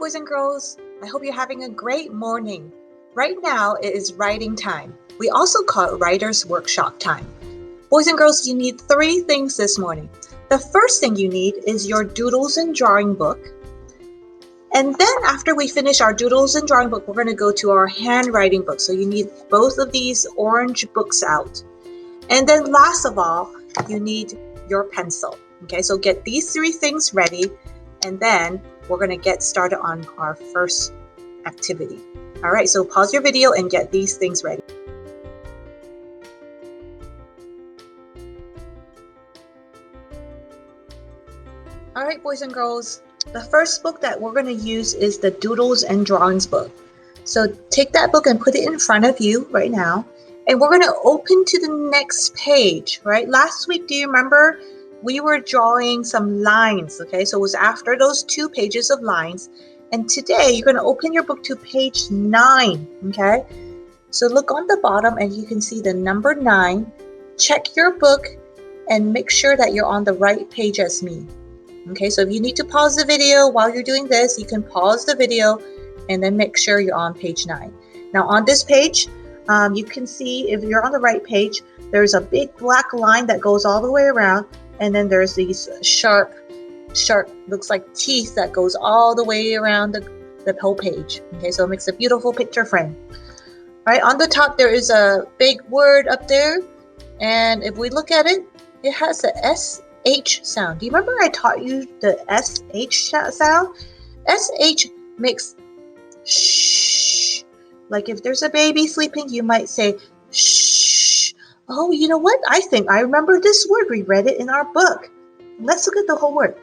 boys and girls. I hope you're having a great morning. Right now, it is writing time. We also call it writer's workshop time. Boys and girls, you need 3 things this morning. The first thing you need is your doodles and drawing book. And then after we finish our doodles and drawing book, we're going to go to our handwriting book. So you need both of these orange books out. And then last of all, you need your pencil. Okay, so get these 3 things ready, and then we're going to get started on our first activity. All right, so pause your video and get these things ready. All right, boys and girls, the first book that we're going to use is the Doodles and Drawings book. So take that book and put it in front of you right now, and we're going to open to the next page, right? Last week, do you remember? We were drawing some lines, okay? So it was after those 2 pages of lines. And today you're going to open your book to page 9, okay? So look on the bottom and you can see the number 9. Check your book and make sure that you're on the right page as me. Okay, so if you need to pause the video while you're doing this, you can pause the video and then make sure you're on page 9. Now on this page, you can see if you're on the right page, there's a big black line that goes all the way around. And then there's these sharp, looks like teeth that goes all the way around the whole page. Okay, so it makes a beautiful picture frame. All right, on the top, there is a big word up there. And if we look at it, it has the SH sound. Do you remember I taught you the SH sound? SH makes shh. Like if there's a baby sleeping, you might say shh. Oh, you know what? I think I remember this word. We read it in our book. Let's look at the whole word.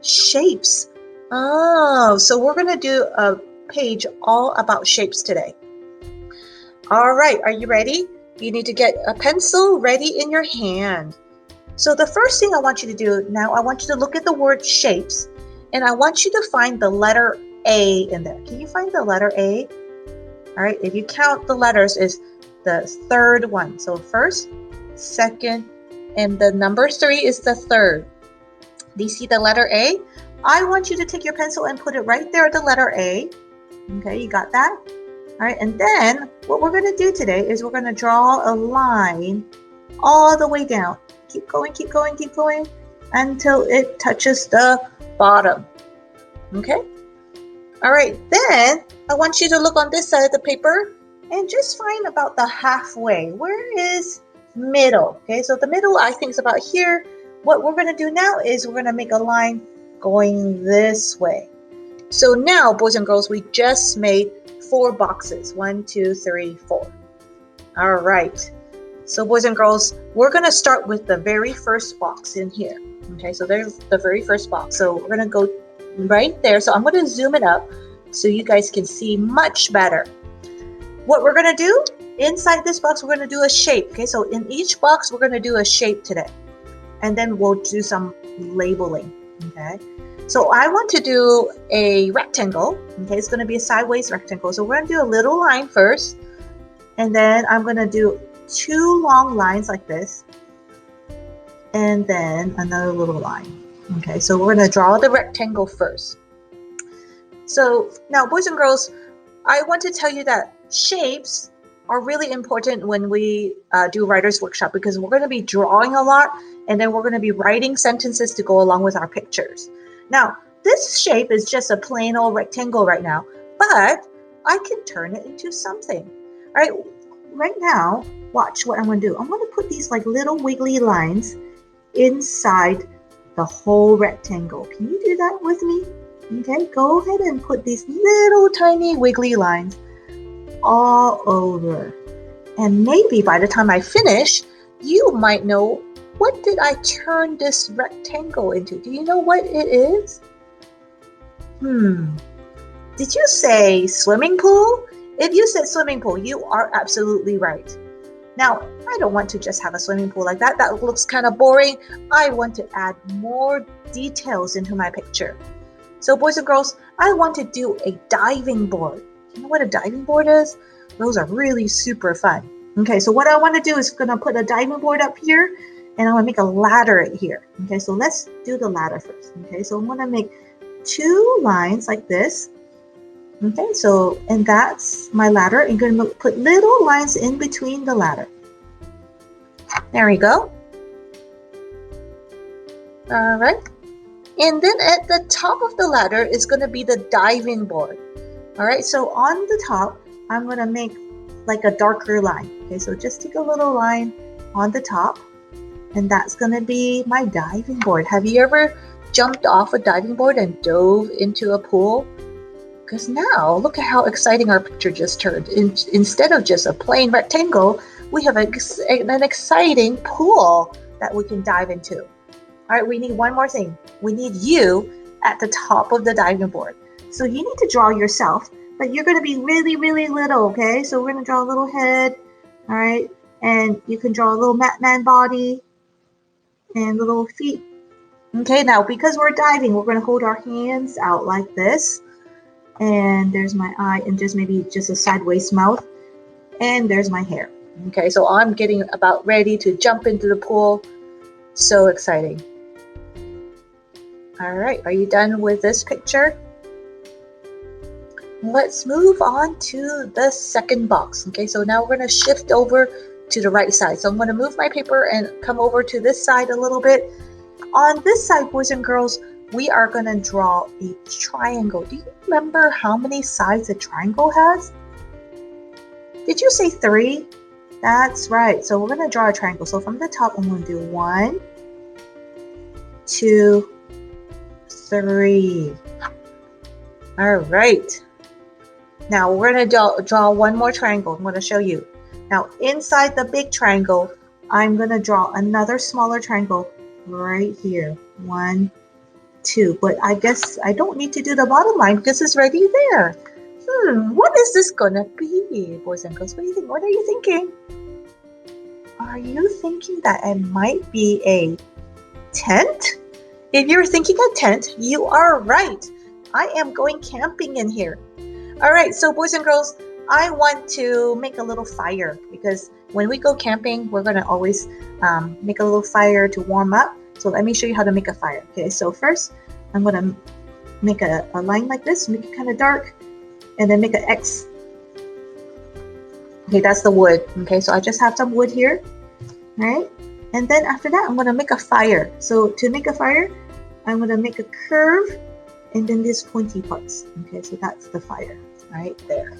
Shapes. Oh, so we're going to do a page all about shapes today. All right, are you ready? You need to get a pencil ready in your hand. So the first thing I want you to do now, I want you to look at the word shapes, and I want you to find the letter A in there. Can you find the letter A? All right, if you count the letters, is the 3rd one. So first, second, and the number 3 is the 3rd. Do you see the letter A? I want you to take your pencil and put it right there at the letter A. Okay, you got that? All right, and then what we're going to do today is we're going to draw a line all the way down. Keep going, keep going, keep going until it touches the bottom. Okay? All right, then I want you to look on this side of the paper and just find about the halfway. Where is middle? Okay, so the middle I think is about here. What we're going to do now is we're going to make a line going this way. So now, boys and girls, we just made 4 boxes. 1, 2, 3, 4. All right. So boys and girls, we're going to start with the very first box in here. Okay, so there's the very first box. So we're going to go right there. So I'm going to zoom it up so you guys can see much better. What we're going to do inside this box, we're going to do a shape. Okay, so in each box, we're going to do a shape today. And then we'll do some labeling. Okay, so I want to do a rectangle. Okay, it's going to be a sideways rectangle. So we're going to do a little line first. And then I'm going to do 2 long lines like this. And then another little line. Okay, so we're going to draw the rectangle first. So now, boys and girls, I want to tell you that shapes are really important when we do writer's workshop, because we're going to be drawing a lot, and then we're going to be writing sentences to go along with our pictures. Now, this shape is just a plain old rectangle right now, but I can turn it into something. All right, right now, watch what I'm going to do. I'm going to put these like little wiggly lines inside the whole rectangle. Can you do that with me? Okay, go ahead and put these little tiny wiggly lines all over. And maybe by the time I finish, you might know, what did I turn this rectangle into? Do you know what it is? Did you say swimming pool? If you said swimming pool, you are absolutely right. Now, I don't want to just have a swimming pool like that. That looks kind of boring. I want to add more details into my picture. So boys and girls, I want to do a diving board. You know what a diving board is? Those are really super fun. Okay, so what I want to do is going to put a diving board up here, and I want to make a ladder here. Okay, so let's do the ladder first. Okay, so I'm going to make 2 lines like this. Okay, so, and that's my ladder. I'm going to put little lines in between the ladder. There we go. All right. And then at the top of the ladder is going to be the diving board. All right, so on the top, I'm going to make like a darker line. Okay, so just take a little line on the top, and that's going to be my diving board. Have you ever jumped off a diving board and dove into a pool? Because now, look at how exciting our picture just turned. Instead of just a plain rectangle, we have an exciting pool that we can dive into. All right, we need one more thing. We need you at the top of the diving board. So you need to draw yourself, but you're going to be really, really little, okay? So we're going to draw a little head, all right? And you can draw a little man body and little feet. Okay, now because we're diving, we're going to hold our hands out like this. And there's my eye and just maybe just a sideways mouth. And there's my hair. Okay, so I'm getting about ready to jump into the pool. So exciting. All right, are you done with this picture? Let's move on to the second box. Okay, so now we're going to shift over to the right side. So I'm going to move my paper and come over to this side a little bit. On this side, boys and girls, we are going to draw a triangle. Do you remember how many sides a triangle has? Did you say 3? That's right. So we're going to draw a triangle. So from the top, I'm going to do 1, 2, 3. All right. Now we're going to draw one more triangle. I'm going to show you. Now inside the big triangle, I'm going to draw another smaller triangle right here. 1, 2. But I guess I don't need to do the bottom line because it's already there. What is this going to be, boys and girls? What do you think? What are you thinking? Are you thinking that it might be a tent? If you're thinking a tent, you are right. I am going camping in here. All right, so boys and girls, I want to make a little fire because when we go camping, we're going to always make a little fire to warm up. So let me show you how to make a fire. Okay, so first I'm going to make a line like this, make it kind of dark, and then make an X. Okay, that's the wood. Okay, so I just have some wood here, right? And then after that, I'm going to make a fire. So to make a fire, I'm going to make a curve and then these pointy parts. Okay, so that's the fire right there.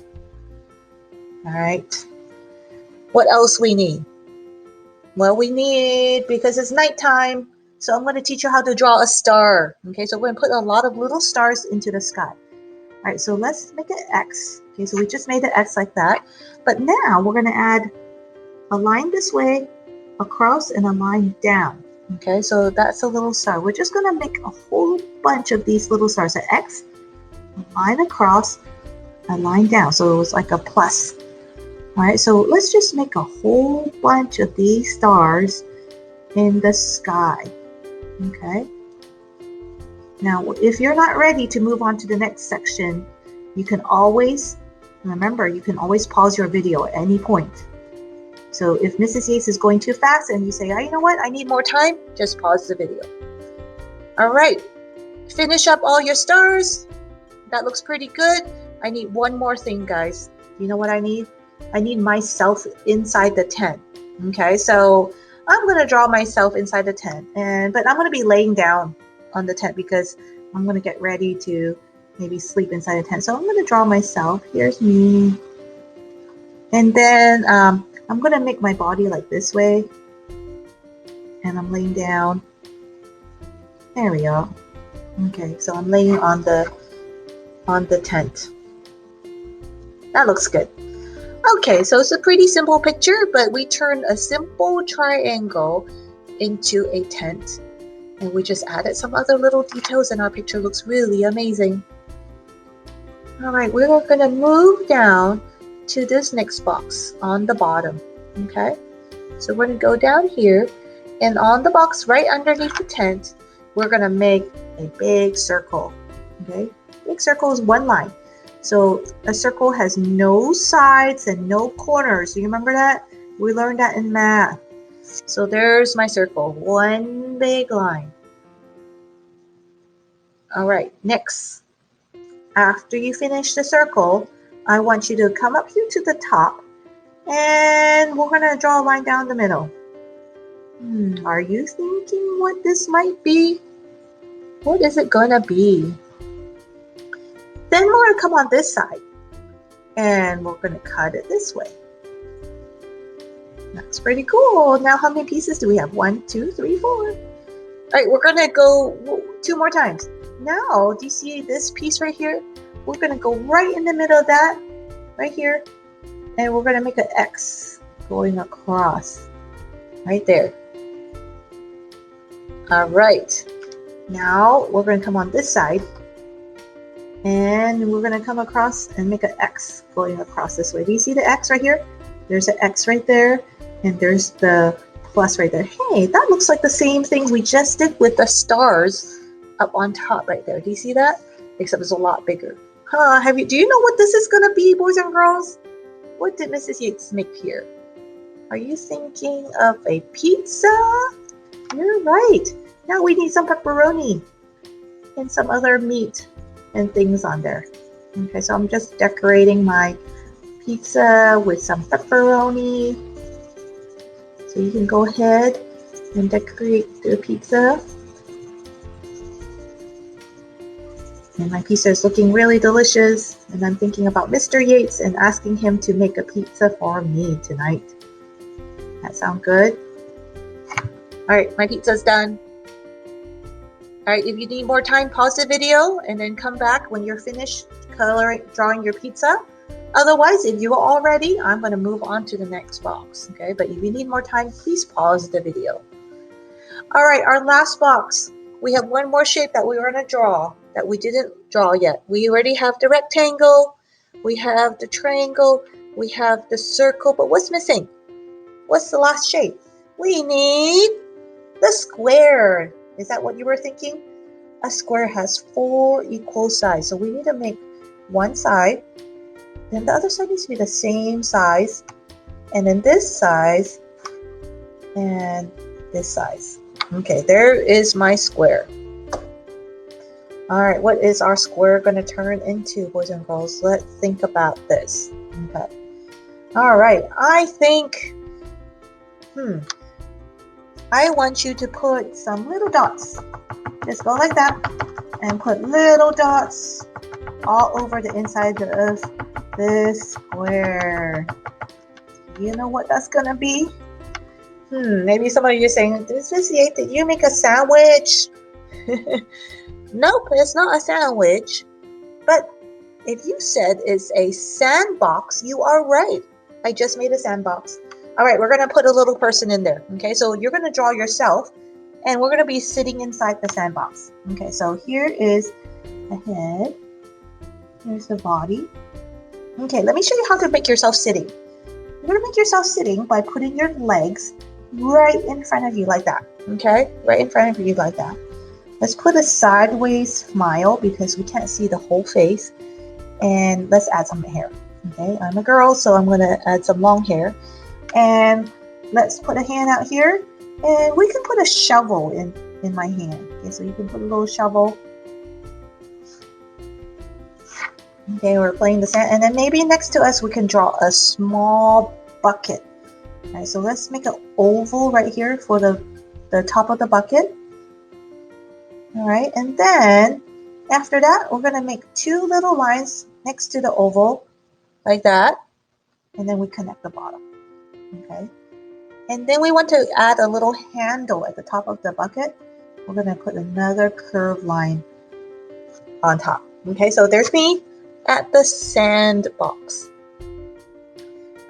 All right. What else we need? Well, we need, because it's nighttime, so I'm going to teach you how to draw a star. Okay, so we're going to put a lot of little stars into the sky. All right, so let's make an X. Okay, so we just made an X like that. But now we're going to add a line this way, across, and a line down. Okay, so that's a little star. We're just going to make a whole bunch of these little stars. An X, a line across, a line down. So it was like a plus. All right, so let's just make a whole bunch of these stars in the sky. Okay. Now, if you're not ready to move on to the next section, you can always, remember, you can always pause your video at any point. So if Mrs. Yates is going too fast and you say, oh, you know what, I need more time, just pause the video. All right, finish up all your stars. That looks pretty good. I need one more thing, guys. You know what I need? I need myself inside the tent. Okay, so I'm going to draw myself inside the tent, but I'm going to be laying down on the tent because I'm going to get ready to maybe sleep inside the tent. So I'm going to draw myself. Here's me. And then I'm going to make my body like this way. And I'm laying down. There we go. Okay, so I'm laying on the tent. That looks good. Okay, so it's a pretty simple picture, but we turned a simple triangle into a tent. And we just added some other little details and our picture looks really amazing. All right, we're going to move down to this next box on the bottom. Okay, so we're going to go down here, and on the box right underneath the tent, we're going to make a big circle. Okay, big circle is one line. So a circle has no sides and no corners. Do you remember that? We learned that in math. So there's my circle, one big line. All right, next, after you finish the circle, I want you to come up here to the top, and we're gonna draw a line down the middle. Are you thinking what this might be? What is it gonna be? Then we're gonna come on this side, and we're gonna cut it this way. That's pretty cool. Now how many pieces do we have? 1, 2, 3, 4. All right, we're gonna go 2 more times. Now, do you see this piece right here? We're gonna go right in the middle of that, right here, and we're gonna make an X going across, right there. All right, now we're gonna come on this side, and we're gonna come across and make an X going across this way. Do you see the X right here? There's an X right there, and there's the plus right there. Hey, that looks like the same thing we just did with the stars up on top right there. Do you see that? Except it's a lot bigger. Do you know what this is gonna be, boys and girls? What did Mrs. Yates make here? Are you thinking of a pizza? You're right. Now we need some pepperoni and some other meat and things on there. Okay, so I'm just decorating my pizza with some pepperoni. So you can go ahead and decorate the pizza. And my pizza is looking really delicious. And I'm thinking about Mr. Yates and asking him to make a pizza for me tonight. That sound good? All right, my pizza's done. All right, if you need more time, pause the video and then come back when you're finished drawing your pizza. Otherwise, if you are all ready, I'm going to move on to the next box. Okay, but if you need more time, please pause the video. All right, our last box. We have one more shape that we were going to draw that we didn't draw yet. We already have the rectangle, we have the triangle, we have the circle, but what's missing? What's the last shape? We need the square. Is that what you were thinking? A square has 4 equal sides, so we need to make one side, then the other side needs to be the same size, and then this size, and this size. Okay, there is my square. All right, what is our square going to turn into, boys and girls? Let's think about this. Okay. All right, I think, I want you to put some little dots. Just go like that and put little dots all over the inside of this square. You know what that's going to be? Maybe some of you are saying, Mrs. Yates, did you make a sandwich? Nope, it's not a sandwich. But if you said it's a sandbox, you are right. I just made a sandbox. All right, we're going to put a little person in there. Okay, so you're going to draw yourself, and we're going to be sitting inside the sandbox. Okay, so here is the head. Here's the body. Okay, let me show you how to make yourself sitting. You're going to make yourself sitting by putting your legs right in front of you like that. Okay, right in front of you like that. Let's put a sideways smile because we can't see the whole face. And let's add some hair. Okay, I'm a girl, so I'm going to add some long hair. And let's put a hand out here. And we can put a shovel in my hand. Okay, so you can put a little shovel. Okay, we're playing the sand. And then maybe next to us, we can draw a small bucket. All right, so let's make an oval right here for the top of the bucket. All right, and then after that, we're going to make 2 little lines next to the oval, like that, and then we connect the bottom, okay? And then we want to add a little handle at the top of the bucket. We're going to put another curved line on top, okay? So there's me at the sandbox.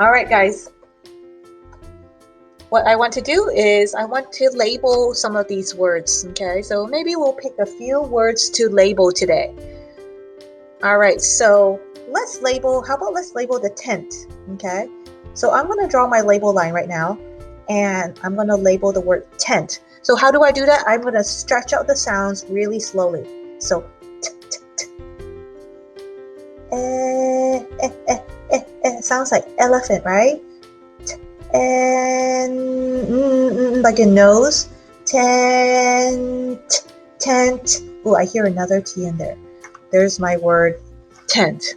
All right, guys. What I want to do is I want to label some of these words, okay? So maybe we'll pick a few words to label today. All right, so let's label the tent, okay? So I'm going to draw my label line right now, and I'm going to label the word tent. So how do I do that? I'm going to stretch out the sounds really slowly. So, sounds like elephant, right? like a nose. Tent, tent. Oh, I hear another T in there. There's my word, tent.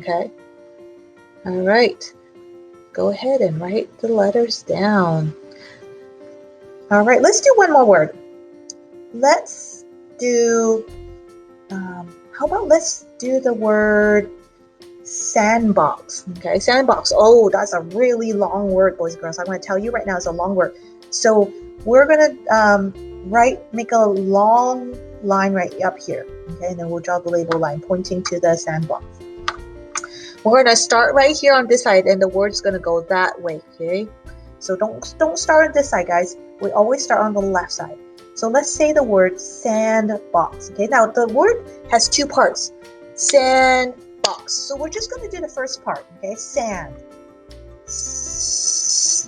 Okay. All right. Go ahead and write the letters down. All right, let's do one more word. Let's do, how about let's do the word sandbox. Okay, sandbox. Oh, that's a really long word, boys and girls. I'm going to tell you right now, it's a long word. So we're going to make a long line right up here. Okay, and then we'll draw the label line pointing to the sandbox. We're going to start right here on this side, and the word's going to go that way. Okay, so don't start on this side, guys. We always start on the left side. So let's say the word sandbox. Okay, now the word has two parts. Sandbox. So we're just going to do the first part. Okay, sand.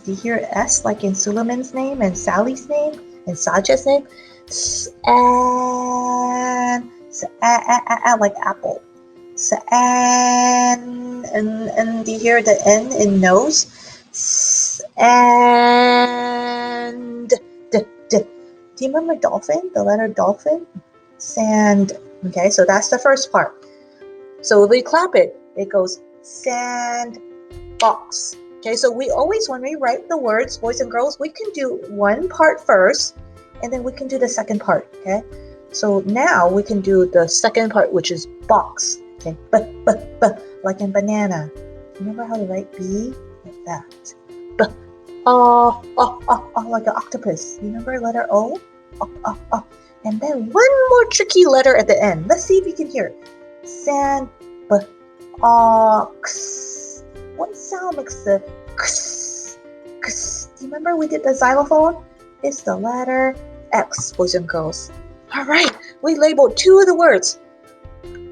Do you hear S like in Suleiman's name and Sally's name and Sajid's name? And like apple. And do you hear the N in nose? And do you remember dolphin? The letter dolphin? Sand. Okay, so that's the first part. So if we clap it, it goes sandbox. Okay, so we always, when we write the words, boys and girls, we can do one part first, and then we can do the second part. Okay, so now we can do the second part, which is box. Okay, but like in banana. Remember how to write B? Like that. Like an octopus. You remember letter O? And then one more tricky letter at the end. Let's see if you can hear it. Ox. What sound makes the x? Do you remember we did the xylophone? It's the letter X, boys and girls. All right, we labeled two of the words.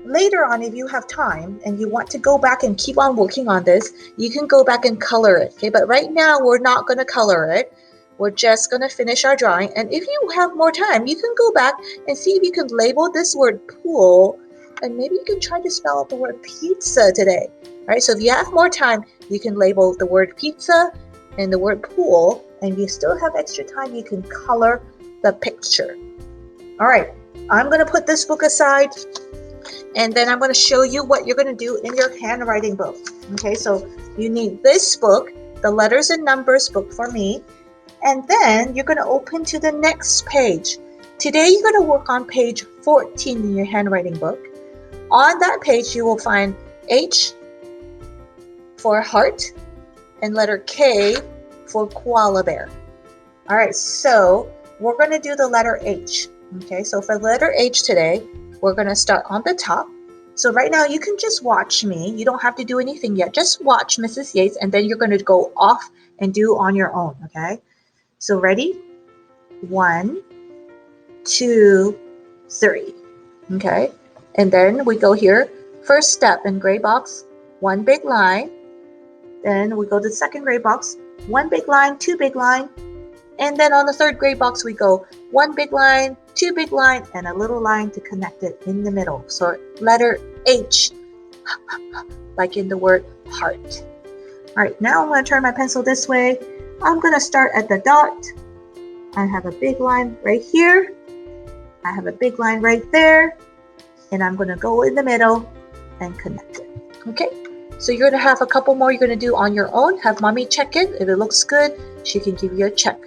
Later on, if you have time and you want to go back and keep on working on this, you can go back and color it. Okay, but right now we're not going to color it. We're just going to finish our drawing. And if you have more time, you can go back and see if you can label this word pool. And maybe you can try to spell out the word pizza today. All right, so if you have more time, you can label the word pizza and the word pool. And if you still have extra time, you can color the picture. All right, I'm going to put this book aside. And then I'm going to show you what you're going to do in your handwriting book. Okay, so you need this book, the letters and numbers book for me. And then you're going to open to the next page. Today you're going to work on page 14 in your handwriting book. On that page you will find H for heart and letter K for koala bear. All right, so we're going to do the letter H. Okay, so for letter H today, we're going to start on the top. So right now you can just watch me. You don't have to do anything yet. Just watch Mrs. Yates, and then you're going to go off and do on your own, okay? So ready? 1, 2, 3, okay? And then we go here. First step in gray box, 1 big line. Then we go to the second gray box, 1 big line, 2 big line. And then on the third gray box, we go 1 big line, 2 big line, and a little line to connect it in the middle. So letter H, like in the word heart. All right, now I'm going to turn my pencil this way. I'm going to start at the dot. I have a big line right here. I have a big line right there. And I'm going to go in the middle and connect it. Okay, so you're going to have a couple more you're going to do on your own. Have mommy check it. If it looks good, she can give you a check.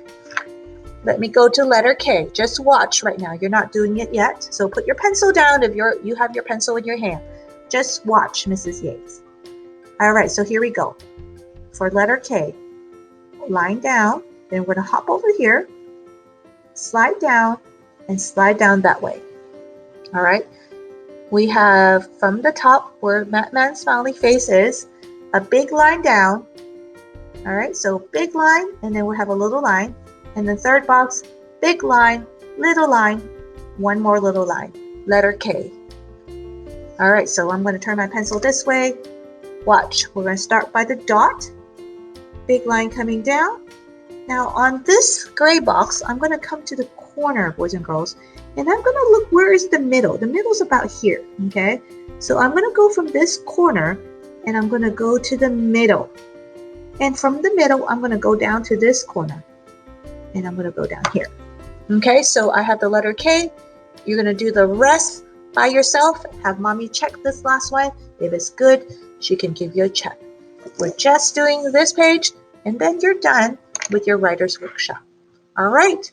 Let me go to letter K. Just watch right now. You're not doing it yet. So put your pencil down if you have your pencil in your hand. Just watch Mrs. Yates. All right, so here we go. For letter K, line down. Then we're going to hop over here, slide down, and slide down that way. All right. We have from the top where Man's smiley face is, a big line down. All right, so big line, and then we'll have a little line. And the third box, big line, one more little line, letter K. All right, so I'm going to turn my pencil this way. Watch, we're going to start by the dot, big line coming down. Now on this gray box, I'm going to come to the corner, boys and girls, and I'm going to look, where is the middle? The middle's about here, okay? So I'm going to go from this corner, and I'm going to go to the middle. And from the middle, I'm going to go down to this corner. And I'm going to go down here. Okay, so I have the letter K. You're going to do the rest by yourself. Have mommy check this last one. If it's good, she can give you a check. We're just doing this page, and then you're done with your writer's workshop. All right.